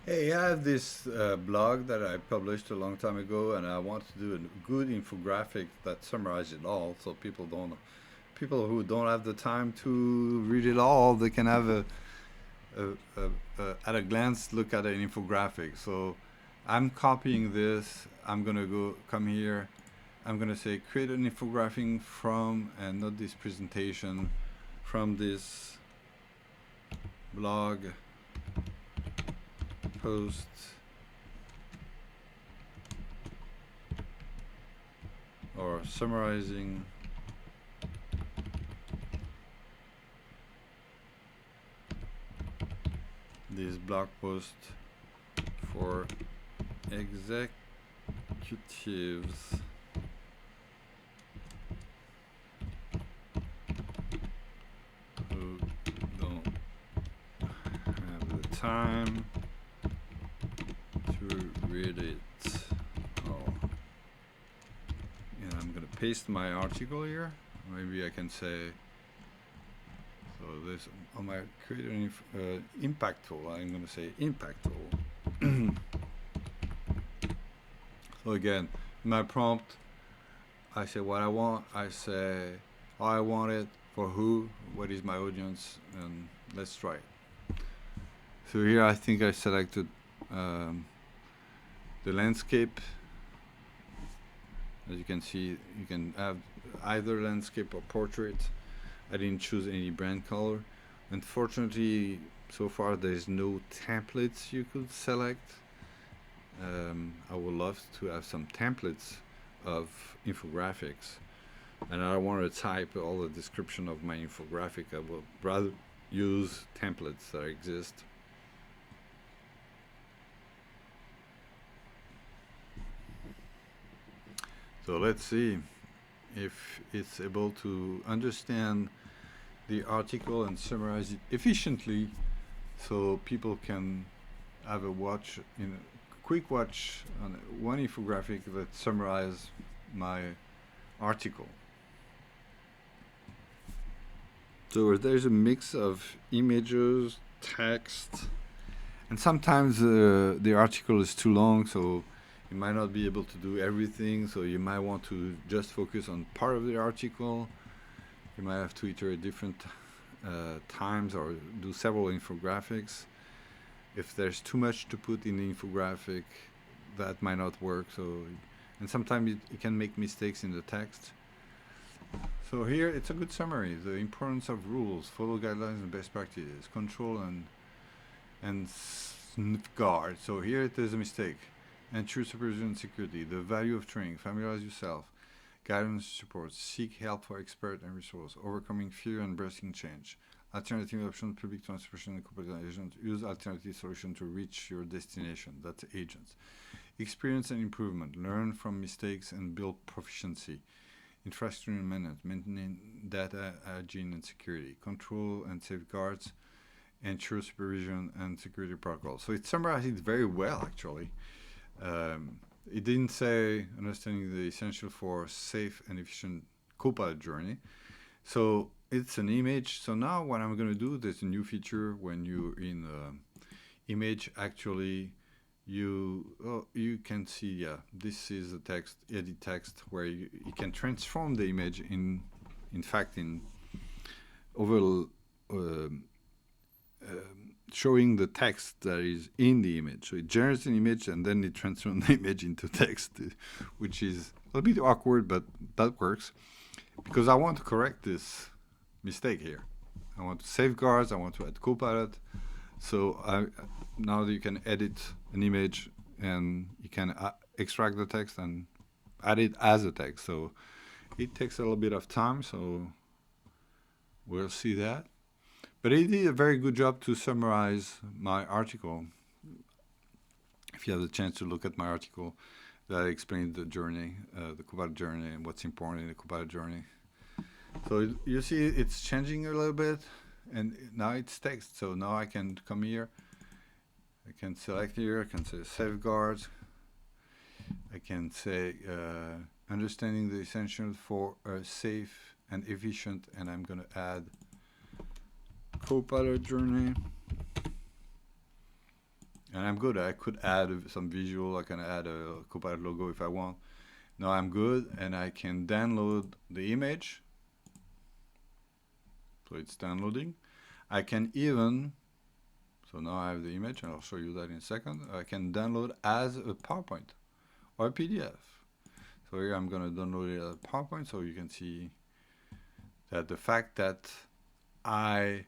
Hey, I have this blog that I published a long time ago, and I want to do a good infographic that summarizes it all, so people who don't have the time to read it all, they can have a, at a glance look at an infographic. So I'm copying this. I'm gonna come here. I'm gonna say create an infographic from, and not this presentation, from this blog post or summarizing this blog post for executives who don't have the time to read it. Oh, and I'm gonna paste my article here. Maybe I can say, so this on my create an impact tool. I'm gonna say impact tool. So again, my prompt, I say what I want. I say how I want it, for who, what is my audience, and let's try it. So here I think I selected the landscape. As you can see, you can have either landscape or portrait. I didn't choose any brand color. Unfortunately, so far there's no templates you could select. I would love to have some templates of infographics, and I don't want to type all the description of my infographic. I would rather use templates that exist. So let's see if it's able to understand the article and summarize it efficiently, so people can have a watch in a quick watch on one infographic that summarize my article. So there's a mix of images, text, and sometimes the article is too long, so you might not be able to do everything. So you might want to just focus on part of the article. You might have to iterate different times or do several infographics. If there's too much to put in the infographic, that might not work. So, and sometimes it can make mistakes in the text. So here it's a good summary. The importance of rules, follow guidelines and best practices, control and safeguard. So here there's a mistake. Ensure supervision and security. The value of training. Familiarize yourself. Guidance support. Seek help for expert and resource. Overcoming fear and embracing change. Alternative options, public transportation and corporate agents. Use alternative solution to reach your destination. That's agents. Experience and improvement. Learn from mistakes and build proficiency. Infrastructure management. Maintain data hygiene and security. Control and safeguards. Ensure supervision and security protocols. So it summarizes very well, actually. It didn't say understanding the essential for safe and efficient Copilot journey. So it's an image. So now what I'm going to do, there's a new feature when you're in image. Actually, you can see, yeah, this is a text, edit text, where you can transform the image in fact, in over showing the text that is in the image. So it generates an image and then it transforms the image into text, which is a little bit awkward, but that works because I want to correct this mistake here. I want to safeguards, I want to add Copilot. So now you can edit an image and you can extract the text and add it as a text. So it takes a little bit of time, so we'll see that. But it did a very good job to summarize my article. If you have the chance to look at my article, that explained the journey, the Copilot journey, and what's important in the Copilot journey. So you see it's changing a little bit, and now it's text. So now I can come here, I can select here, I can say safeguards, I can say understanding the essentials for a safe and efficient, and I'm going to add Copilot journey, and I'm good. I could add some visual. I can add a Copilot logo if I want. Now I'm good, and I can download the image. So it's downloading. I can even, so now I have the image, and I'll show you that in a second. I can download as a PowerPoint or a PDF. So here I'm going to download it as a PowerPoint, so you can see that the fact that I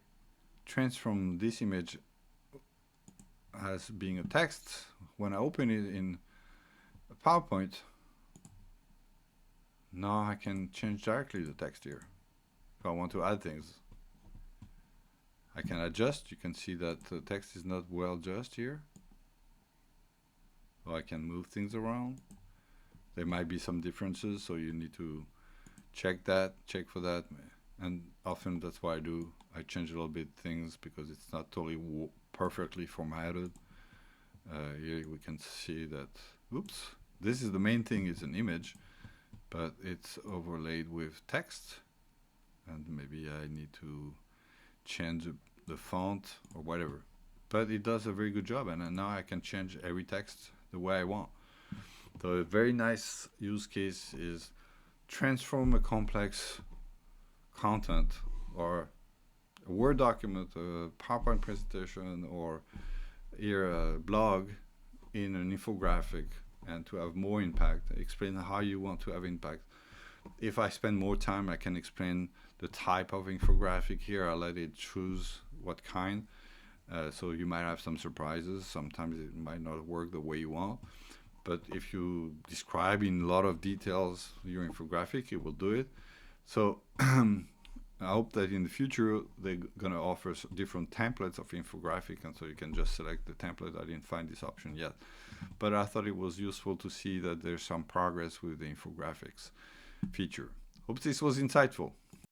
transform this image as being a text, when I open it in a PowerPoint, now I can change directly the text here. If I want to add things, I can adjust. You can see that the text is not well adjusted here. So I can move things around. There might be some differences, so you need to check for that. And often that's why I do. I change a little bit things because it's not totally perfectly formatted. Here we can see that, oops, this is the main thing, is an image, but it's overlaid with text. And maybe I need to change the font or whatever. But it does a very good job, and now I can change every text the way I want. So a very nice use case is transform a complex content or a Word document, a PowerPoint presentation, or here a blog in an infographic, and to have more impact. Explain how you want to have impact. If I spend more time, I can explain the type of infographic here. I let it choose what kind. So you might have some surprises. Sometimes it might not work the way you want. But if you describe in a lot of details your infographic, it will do it. So I hope that in the future they're going to offer different templates of infographic, and so you can just select the template. I didn't find this option yet, but I thought it was useful to see that there's some progress with the infographics feature. Hope this was insightful.